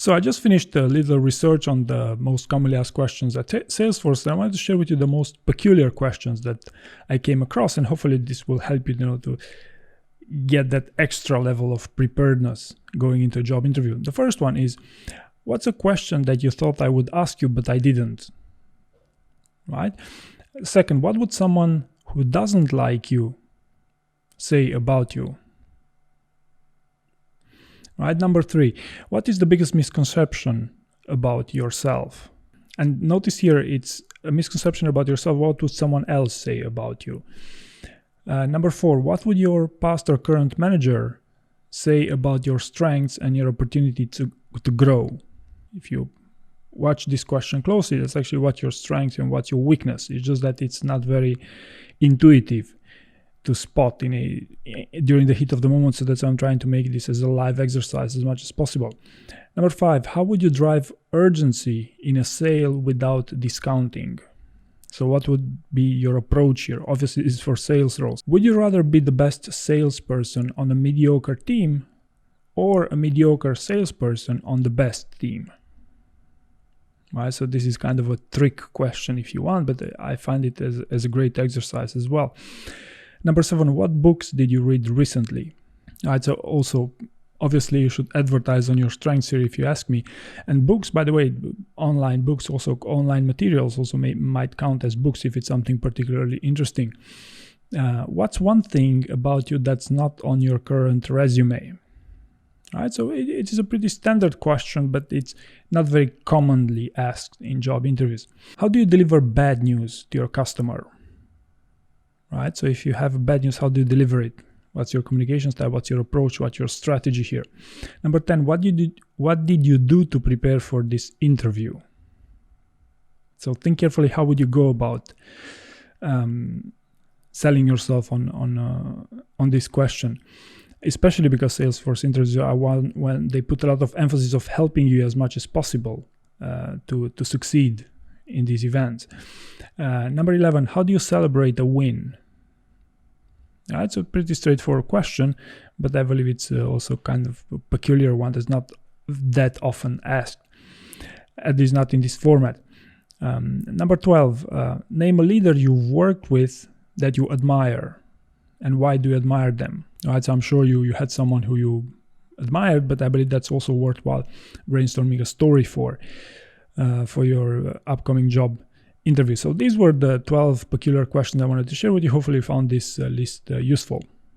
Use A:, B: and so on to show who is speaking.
A: So I just finished a little research on the most commonly asked questions at Salesforce, and I wanted to share with you the most peculiar questions that I came across, and hopefully this will help you, to get that extra level of preparedness going into a job interview. The first one is, what's a question that you thought I would ask you but I didn't? Right? Second, what would someone who doesn't like you say about you? Right? Number three, what is the biggest misconception about yourself? And notice here, it's a misconception about yourself. What would someone else say about you? Number four, what would your past or current manager say about your strengths and your opportunity to grow? If you watch this question closely, that's actually what your strengths and what's your weakness. It's just that it's not very intuitive to spot during the heat of the moment, so that's why I'm trying to make this as a live exercise as much as possible. Number five, how would you drive urgency in a sale without discounting? So what would be your approach here? Obviously, this is for sales roles. Would you rather be the best salesperson on a mediocre team or a mediocre salesperson on the best team? Right, so this is kind of a trick question if you want, but I find it as a great exercise as well. Number seven, what books did you read recently? Right, so also, obviously, you should advertise on your strengths here if you ask me. And books, by the way, online books, also online materials also might count as books if it's something particularly interesting. What's one thing about you that's not on your current resume? Right, so it is a pretty standard question, but it's not very commonly asked in job interviews. How do you deliver bad news to your customer? Right, so if you have bad news, how do you deliver it? What's your communication style? What's your approach? What's your strategy here? Number 10, what did you do to prepare for this interview? So think carefully, how would you go about selling yourself on this question? Especially because Salesforce interviews are one when they put a lot of emphasis of helping you as much as possible to succeed in these events. Number 11, how do you celebrate a win? It's a pretty straightforward question, but I believe it's also kind of a peculiar one that's not that often asked, at least not in this format. Number 12, name a leader you've worked with that you admire, and why do you admire them? Right, so I'm sure you had someone who you admired, but I believe that's also worthwhile brainstorming a story for your upcoming job interview. So these were the 12 peculiar questions I wanted to share with you. Hopefully you found this list useful.